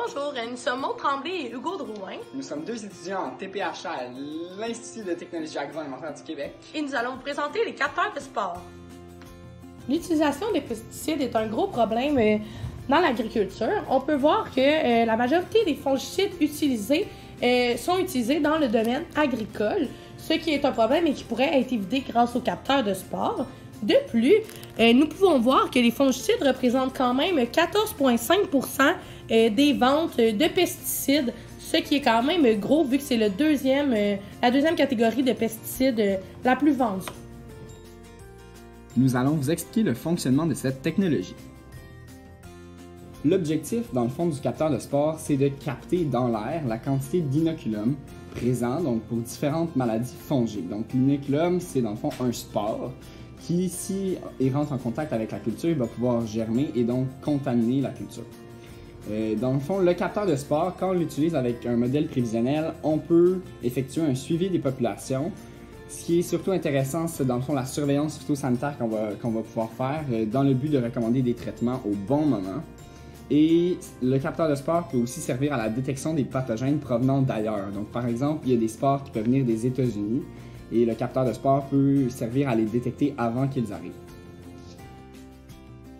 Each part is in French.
Bonjour, nous sommes Maud Tremblay et Hugo Drouin. Nous sommes deux étudiants en TPHA à l'Institut de technologie agroalimentaire du Québec. Et nous allons vous présenter les capteurs de spore. L'utilisation des pesticides est un gros problème dans l'agriculture. On peut voir que la majorité des fongicides utilisés sont utilisés dans le domaine agricole, ce qui est un problème et qui pourrait être évité grâce aux capteurs de spore. De plus, nous pouvons voir que les fongicides représentent quand même 14,5% des ventes de pesticides, ce qui est quand même gros vu que c'est la deuxième catégorie de pesticides la plus vendue. Nous allons vous expliquer le fonctionnement de cette technologie. L'objectif, dans le fond, du capteur de spore, c'est de capter dans l'air la quantité d'inoculum présent donc, pour différentes maladies fongiques. Donc, l'inoculum, c'est dans le fond un spore qui, si il rentre en contact avec la culture, il va pouvoir germer et donc contaminer la culture. Dans le fond, le capteur de spore, quand on l'utilise avec un modèle prévisionnel, on peut effectuer un suivi des populations. Ce qui est surtout intéressant, c'est dans le fond la surveillance phytosanitaire qu'on va pouvoir faire dans le but de recommander des traitements au bon moment. Et le capteur de spore peut aussi servir à la détection des pathogènes provenant d'ailleurs. Donc par exemple, il y a des spores qui peuvent venir des États-Unis et le capteur de spore peut servir à les détecter avant qu'ils arrivent.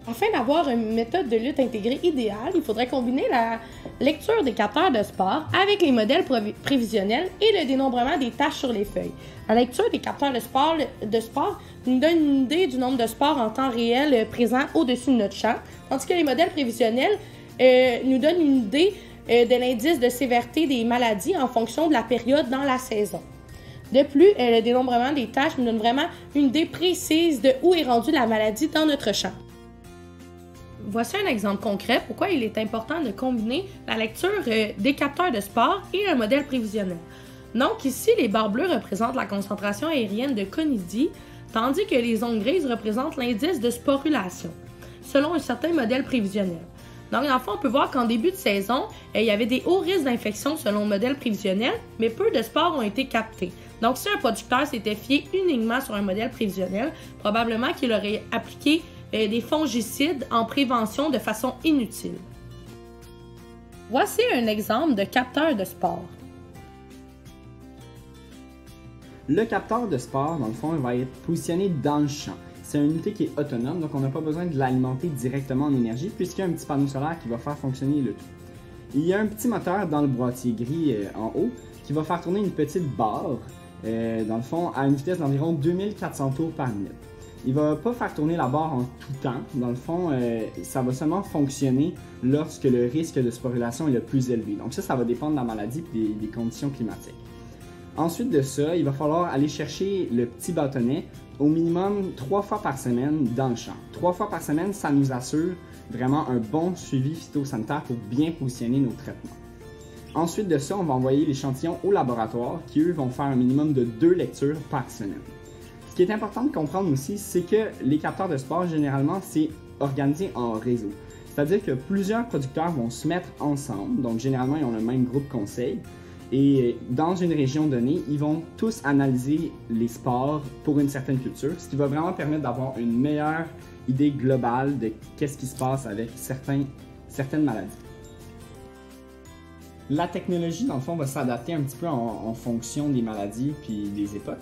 Afin d'avoir une méthode de lutte intégrée idéale, il faudrait combiner la lecture des capteurs de spore avec les modèles prévisionnels et le dénombrement des taches sur les feuilles. La lecture des capteurs de spore nous donne une idée du nombre de spores en temps réel présents au-dessus de notre champ, tandis que les modèles prévisionnels nous donnent une idée de l'indice de sévérité des maladies en fonction de la période dans la saison. De plus, le dénombrement des taches nous donne vraiment une idée précise de où est rendue la maladie dans notre champ. Voici un exemple concret pourquoi il est important de combiner la lecture des capteurs de spore et un modèle prévisionnel. Donc ici, les barres bleues représentent la concentration aérienne de conidie, tandis que les ondes grises représentent l'indice de sporulation, selon un certain modèle prévisionnel. Donc dans le fond, on peut voir qu'en début de saison, il y avait des hauts risques d'infection selon le modèle prévisionnel, mais peu de spores ont été captés. Donc si un producteur s'était fié uniquement sur un modèle prévisionnel, probablement qu'il aurait appliqué des fongicides en prévention de façon inutile. Voici un exemple de capteur de spore. Le capteur de spore, dans le fond, il va être positionné dans le champ. C'est une unité qui est autonome, donc on n'a pas besoin de l'alimenter directement en énergie puisqu'il y a un petit panneau solaire qui va faire fonctionner le tout. Il y a un petit moteur dans le boîtier gris en haut qui va faire tourner une petite barre, dans le fond, à une vitesse d'environ 2400 tours par minute. Il ne va pas faire tourner la barre en tout temps. Dans le fond, ça va seulement fonctionner lorsque le risque de sporulation est le plus élevé. Donc ça va dépendre de la maladie et des conditions climatiques. Ensuite de ça, il va falloir aller chercher le petit bâtonnet au minimum 3 fois par semaine dans le champ. 3 fois par semaine, ça nous assure vraiment un bon suivi phytosanitaire pour bien positionner nos traitements. Ensuite de ça, on va envoyer l'échantillon au laboratoire qui, eux, vont faire un minimum de 2 lectures par semaine. Ce qui est important de comprendre aussi, c'est que les capteurs de spore, généralement, c'est organisé en réseau. C'est-à-dire que plusieurs producteurs vont se mettre ensemble, donc généralement, ils ont le même groupe conseil, et dans une région donnée, ils vont tous analyser les spores pour une certaine culture, ce qui va vraiment permettre d'avoir une meilleure idée globale de qu'est-ce qui se passe avec certaines maladies. La technologie, dans le fond, va s'adapter un petit peu en fonction des maladies puis des époques.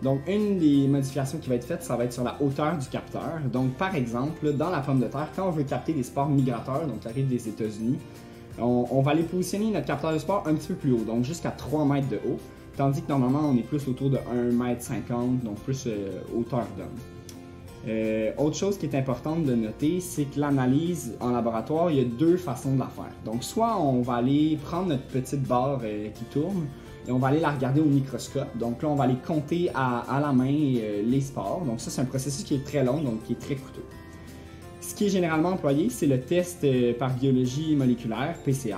Donc, une des modifications qui va être faite, ça va être sur la hauteur du capteur. Donc, par exemple, dans la pomme de terre, quand on veut capter des spores migrateurs, donc qui arrivent des États-Unis, on va aller positionner notre capteur de spore un petit peu plus haut, donc jusqu'à 3 mètres de haut, tandis que normalement, on est plus autour de 1,50 m, donc plus hauteur d'homme. Autre chose qui est importante de noter, c'est que l'analyse en laboratoire, il y a 2 façons de la faire. Donc, soit on va aller prendre notre petite barre qui tourne, et on va aller la regarder au microscope. Donc là, on va aller compter à la main les spores. Donc ça, c'est un processus qui est très long, donc qui est très coûteux. Ce qui est généralement employé, c'est le test par biologie moléculaire, PCR.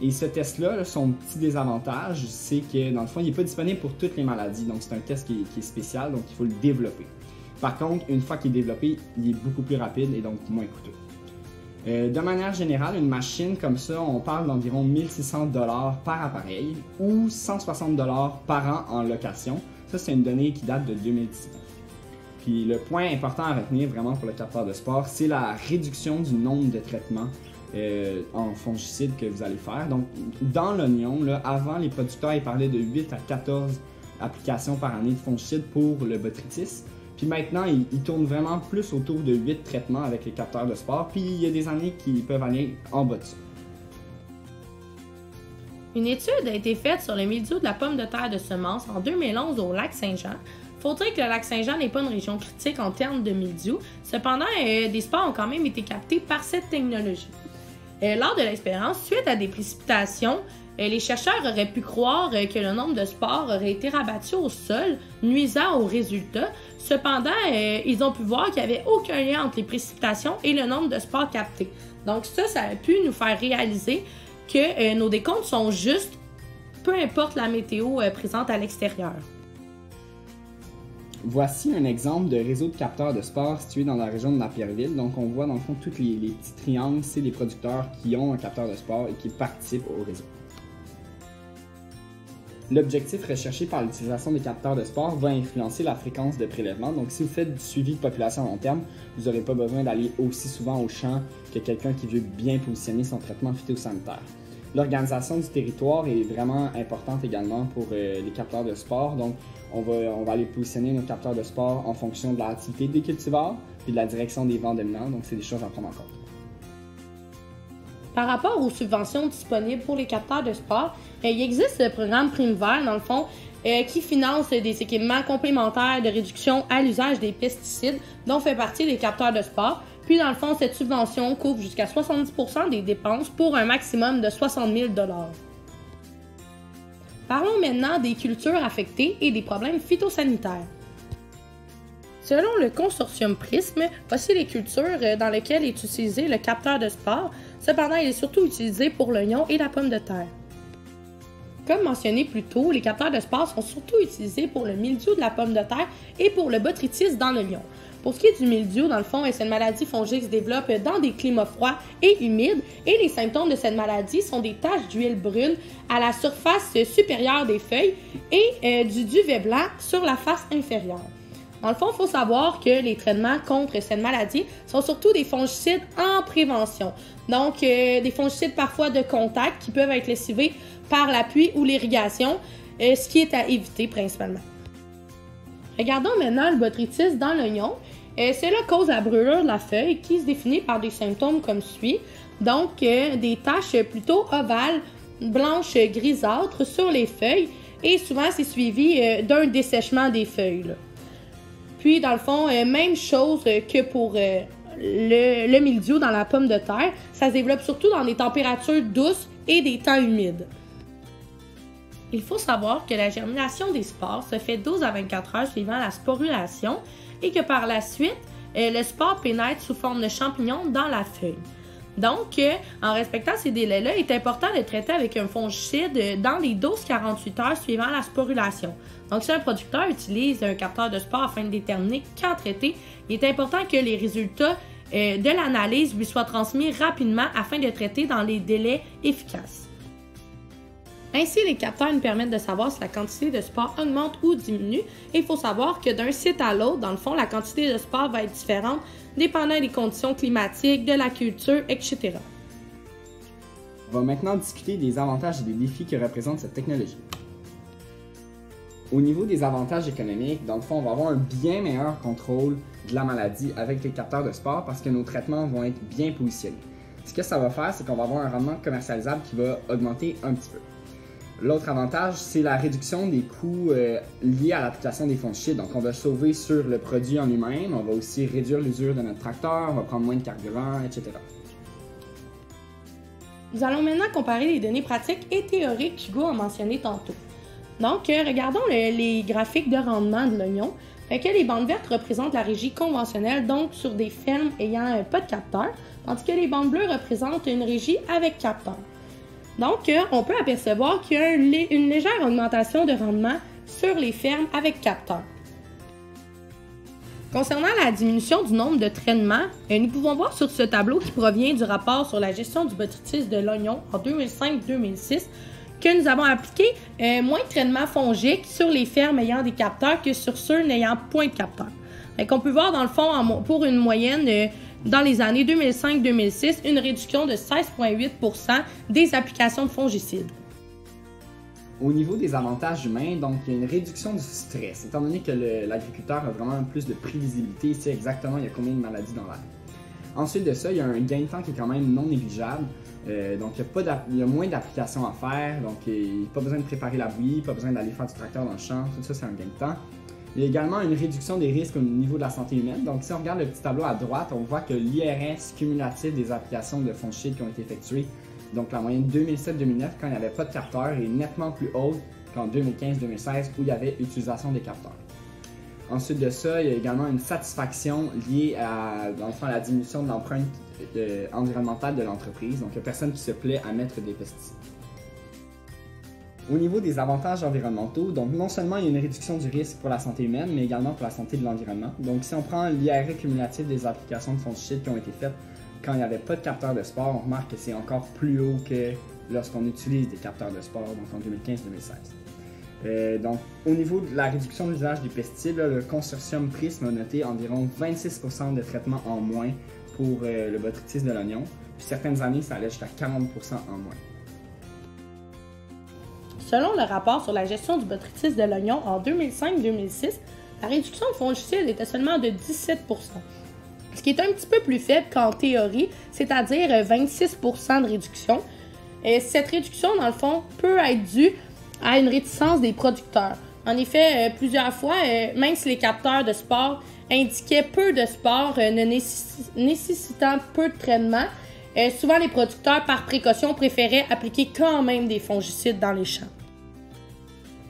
Et ce test-là, son petit désavantage, c'est que dans le fond, il n'est pas disponible pour toutes les maladies. Donc c'est un test qui est spécial, donc il faut le développer. Par contre, une fois qu'il est développé, il est beaucoup plus rapide et donc moins coûteux. De manière générale, une machine comme ça, on parle d'environ 1600 $ par appareil ou 160 $ par an en location. Ça, c'est une donnée qui date de 2019. Puis le point important à retenir vraiment pour le capteur de spore, c'est la réduction du nombre de traitements en fongicide que vous allez faire. Donc, dans l'oignon, avant, les producteurs ils parlaient de 8 à 14 applications par année de fongicide pour le botrytis. Puis maintenant, ils tournent vraiment plus autour de 8 traitements avec les capteurs de spore. Puis il y a des années qui peuvent aller en bas de ça. Une étude a été faite sur le mildiou de la pomme de terre de semence en 2011 au lac Saint-Jean. Faut dire que le lac Saint-Jean n'est pas une région critique en termes de mildiou. Cependant, des spores ont quand même été captés par cette technologie. Lors de l'expérience, suite à des précipitations, les chercheurs auraient pu croire que le nombre de spores aurait été rabattu au sol, nuisant aux résultats. Cependant, ils ont pu voir qu'il n'y avait aucun lien entre les précipitations et le nombre de spores captés. Donc ça a pu nous faire réaliser que nos décomptes sont justes, peu importe la météo présente à l'extérieur. Voici un exemple de réseau de capteurs de spores situé dans la région de Napierville. Donc on voit dans le fond tous les petits triangles, c'est les producteurs qui ont un capteur de spores et qui participent au réseau. L'objectif recherché par l'utilisation des capteurs de spores va influencer la fréquence de prélèvement. Donc, si vous faites du suivi de population à long terme, vous n'aurez pas besoin d'aller aussi souvent au champ que quelqu'un qui veut bien positionner son traitement phytosanitaire. L'organisation du territoire est vraiment importante également pour les capteurs de spores. Donc, on va aller positionner nos capteurs de spores en fonction de l'activité des cultivars et de la direction des vents dominants. Donc, c'est des choses à prendre en compte. Par rapport aux subventions disponibles pour les capteurs de spores, il existe le programme Prime Vert, dans le fond, qui finance des équipements complémentaires de réduction à l'usage des pesticides, dont fait partie les capteurs de spores. Puis, dans le fond, cette subvention couvre jusqu'à 70% des dépenses pour un maximum de 60 000 $. Parlons maintenant des cultures affectées et des problèmes phytosanitaires. Selon le consortium Prism, voici les cultures dans lesquelles est utilisé le capteur de spores. Cependant, il est surtout utilisé pour l'oignon et la pomme de terre. Comme mentionné plus tôt, les capteurs de spores sont surtout utilisés pour le mildiou de la pomme de terre et pour le botrytis dans l'oignon. Pour ce qui est du mildiou, dans le fond, cette maladie fongique se développe dans des climats froids et humides et les symptômes de cette maladie sont des taches d'huile brune à la surface supérieure des feuilles et du duvet blanc sur la face inférieure. Dans le fond, il faut savoir que les traitements contre cette maladie sont surtout des fongicides en prévention. Donc, des fongicides parfois de contact qui peuvent être lessivés par la pluie ou l'irrigation, ce qui est à éviter principalement. Regardons maintenant le botrytis dans l'oignon. Cela cause la brûlure de la feuille qui se définit par des symptômes comme suit. Donc, des taches plutôt ovales, blanches grisâtres sur les feuilles et souvent c'est suivi d'un dessèchement des feuilles, là. Puis, dans le fond, même chose que pour le mildiou dans la pomme de terre, ça se développe surtout dans des températures douces et des temps humides. Il faut savoir que la germination des spores se fait 12 à 24 heures suivant la sporulation et que par la suite, le spore pénètre sous forme de champignon dans la feuille. Donc, en respectant ces délais-là, il est important de traiter avec un fongicide dans les 12-48 heures suivant la sporulation. Donc, si un producteur utilise un capteur de spore afin de déterminer quand traiter, il est important que les résultats de l'analyse lui soient transmis rapidement afin de traiter dans les délais efficaces. Ainsi, les capteurs nous permettent de savoir si la quantité de spore augmente ou diminue. Et il faut savoir que d'un site à l'autre, dans le fond, la quantité de spore va être différente dépendant des conditions climatiques, de la culture, etc. On va maintenant discuter des avantages et des défis que représente cette technologie. Au niveau des avantages économiques, dans le fond, on va avoir un bien meilleur contrôle de la maladie avec les capteurs de spore parce que nos traitements vont être bien positionnés. Ce que ça va faire, c'est qu'on va avoir un rendement commercialisable qui va augmenter un petit peu. L'autre avantage, c'est la réduction des coûts liés à l'application des fongicides. Donc, on va sauver sur le produit en lui-même, on va aussi réduire l'usure de notre tracteur, on va prendre moins de carburant, etc. Nous allons maintenant comparer les données pratiques et théoriques qu'Hugo a mentionnées tantôt. Donc, regardons les graphiques de rendement de l'oignon. Fait que les bandes vertes représentent la régie conventionnelle, donc sur des fermes ayant pas de capteur, tandis que les bandes bleues représentent une régie avec capteur. Donc, on peut apercevoir qu'il y a une légère augmentation de rendement sur les fermes avec capteur. Concernant la diminution du nombre de traitements, nous pouvons voir sur ce tableau qui provient du rapport sur la gestion du botrytis de l'oignon en 2005-2006 que nous avons appliqué moins de traitements fongiques sur les fermes ayant des capteurs que sur ceux n'ayant point de capteur. On peut voir dans le fond, pour une moyenne dans les années 2005-2006 une réduction de 16,8% des applications de fongicides. Au niveau des avantages humains, donc il y a une réduction du stress, étant donné que l'agriculteur a vraiment plus de prévisibilité, il sait exactement il y a combien de maladies dans l'air. Ensuite de ça, il y a un gain de temps qui est quand même non négligeable, donc il y a moins d'applications à faire, donc il n'y a pas besoin de préparer la bouillie, pas besoin d'aller faire du tracteur dans le champ, tout ça c'est un gain de temps. Il y a également une réduction des risques au niveau de la santé humaine, donc si on regarde le petit tableau à droite, on voit que l'IRS cumulatif des applications de fongicides qui ont été effectuées, donc la moyenne 2007-2009, quand il n'y avait pas de capteurs, est nettement plus haute qu'en 2015-2016 où il y avait utilisation des capteurs. Ensuite de ça, il y a également une satisfaction liée à, dans le fond, à la diminution de l'empreinte environnementale de l'entreprise, donc il n'y a personne qui se plaît à mettre des pesticides. Au niveau des avantages environnementaux, donc non seulement il y a une réduction du risque pour la santé humaine, mais également pour la santé de l'environnement. Donc si on prend l'IRS cumulatif des applications de fongicides qui ont été faites quand il n'y avait pas de capteurs de sport, on remarque que c'est encore plus haut que lorsqu'on utilise des capteurs de sport, donc en 2015-2016. Donc, au niveau de la réduction de l'usage des pesticides, là, le consortium Prism a noté environ 26% de traitement en moins pour le botrytis de l'oignon, puis certaines années, ça allait jusqu'à 40% en moins. Selon le rapport sur la gestion du botrytis de l'oignon en 2005-2006, la réduction de fongicides était seulement de 17%. Ce qui est un petit peu plus faible qu'en théorie, c'est-à-dire 26% de réduction. Et cette réduction, dans le fond, peut être due à une réticence des producteurs. En effet, plusieurs fois, même si les capteurs de sport indiquaient peu de sport nécessitant peu de traitement, souvent les producteurs, par précaution, préféraient appliquer quand même des fongicides dans les champs.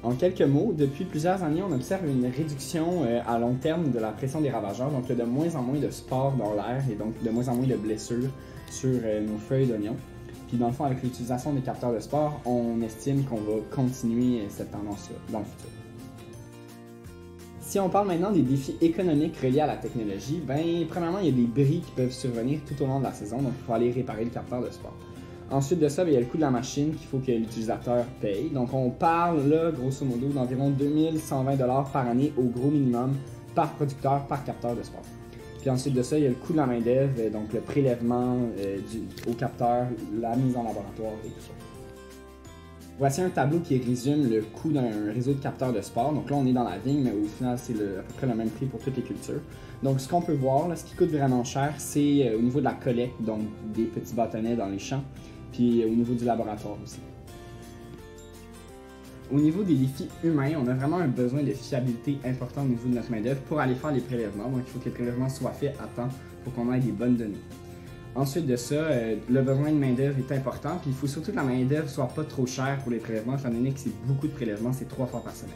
En quelques mots, depuis plusieurs années, on observe une réduction à long terme de la pression des ravageurs, donc il y a de moins en moins de spores dans l'air et donc de moins en moins de blessures sur nos feuilles d'oignon. Puis dans le fond, avec l'utilisation des capteurs de sport, on estime qu'on va continuer cette tendance-là dans le futur. Si on parle maintenant des défis économiques reliés à la technologie, premièrement, il y a des bris qui peuvent survenir tout au long de la saison, donc il faut aller réparer le capteur de sport. Ensuite de ça, il y a le coût de la machine qu'il faut que l'utilisateur paye. Donc on parle là, grosso modo, d'environ 2120$ par année au gros minimum par producteur, par capteur de sport. Puis ensuite de ça, il y a le coût de la main-d'œuvre, donc le prélèvement au capteur, la mise en laboratoire et tout ça. Voici un tableau qui résume le coût d'un réseau de capteurs de sport. Donc là, on est dans la vigne, mais au final, c'est à peu près le même prix pour toutes les cultures. Donc ce qu'on peut voir, là, ce qui coûte vraiment cher, c'est au niveau de la collecte, donc des petits bâtonnets dans les champs, puis au niveau du laboratoire aussi. Au niveau des défis humains, on a vraiment un besoin de fiabilité important au niveau de notre main-d'œuvre pour aller faire les prélèvements. Donc il faut que les prélèvements soient faits à temps pour qu'on ait des bonnes données. Ensuite de ça, le besoin de main-d'œuvre est important, puis il faut surtout que la main-d'œuvre soit pas trop chère pour les prélèvements, étant donné que c'est beaucoup de prélèvements, c'est 3 fois par semaine.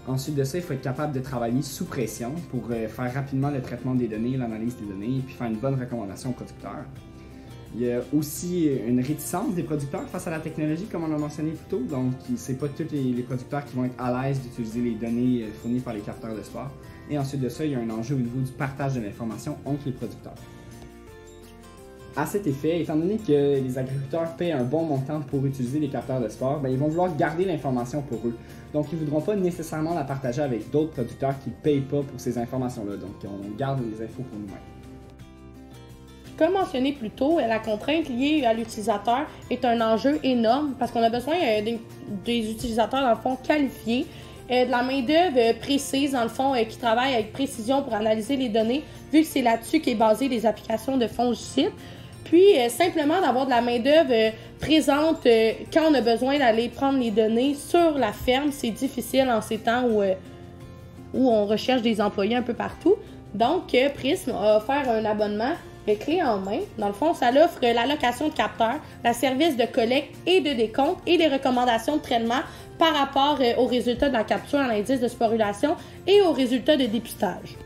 Ensuite de ça, il faut être capable de travailler sous pression pour faire rapidement le traitement des données, l'analyse des données, puis faire une bonne recommandation aux producteurs. Il y a aussi une réticence des producteurs face à la technologie, comme on l'a mentionné plus tôt. Donc, c'est pas tous les producteurs qui vont être à l'aise d'utiliser les données fournies par les capteurs de sport. Et ensuite de ça, il y a un enjeu au niveau du partage de l'information entre les producteurs. À cet effet, étant donné que les agriculteurs paient un bon montant pour utiliser les capteurs de sport, ils vont vouloir garder l'information pour eux. Donc, ils ne voudront pas nécessairement la partager avec d'autres producteurs qui ne payent pas pour ces informations-là. Donc, on garde les infos pour nous-mêmes. Comme mentionné plus tôt, la contrainte liée à l'utilisateur est un enjeu énorme parce qu'on a besoin des utilisateurs, dans le fond, qualifiés, de la main-d'œuvre précise, dans le fond, qui travaille avec précision pour analyser les données, vu que c'est là-dessus qu'est basée les applications de fongicides. Puis, simplement d'avoir de la main-d'œuvre présente quand on a besoin d'aller prendre les données sur la ferme, c'est difficile en ces temps où on recherche des employés un peu partout. Donc, Prism a offert un abonnement clé en main. Dans le fond, ça offre l'allocation de capteurs, la service de collecte et de décompte et des recommandations de traitement par rapport aux résultats de la capture à l'indice de sporulation et aux résultats de dépistage.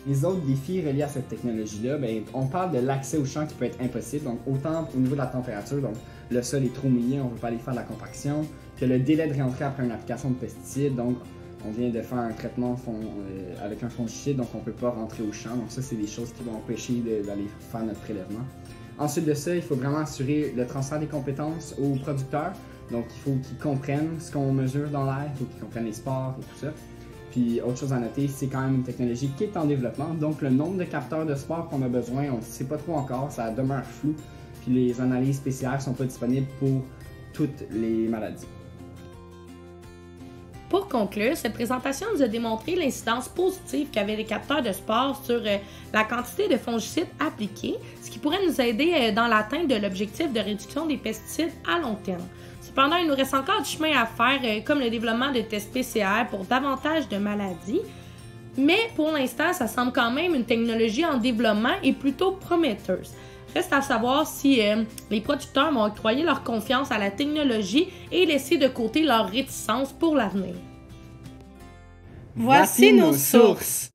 Les autres défis reliés à cette technologie-là, on parle de l'accès au champ qui peut être impossible, donc autant au niveau de la température, donc le sol est trop mouillé, on ne veut pas aller faire de la compaction, que le délai de réentrée après une application de pesticides, donc on vient de faire un traitement avec un fongicide, donc on ne peut pas rentrer au champ, donc ça c'est des choses qui vont empêcher d'aller faire notre prélèvement. Ensuite de ça, il faut vraiment assurer le transfert des compétences aux producteurs, donc il faut qu'ils comprennent ce qu'on mesure dans l'air, il faut qu'ils comprennent les spores et tout ça. Puis autre chose à noter, c'est quand même une technologie qui est en développement, donc le nombre de capteurs de sport qu'on a besoin, on ne sait pas trop encore, ça demeure flou, puis les analyses spéciales ne sont pas disponibles pour toutes les maladies. Pour conclure, cette présentation nous a démontré l'incidence positive qu'avaient les capteurs de sport sur la quantité de fongicides appliqués, ce qui pourrait nous aider dans l'atteinte de l'objectif de réduction des pesticides à long terme. Cependant, il nous reste encore du chemin à faire, comme le développement de tests PCR pour davantage de maladies, mais pour l'instant, ça semble quand même une technologie en développement et plutôt prometteuse. Reste à savoir si les producteurs vont octroyer leur confiance à la technologie et laisser de côté leur réticence pour l'avenir. Voici nos sources.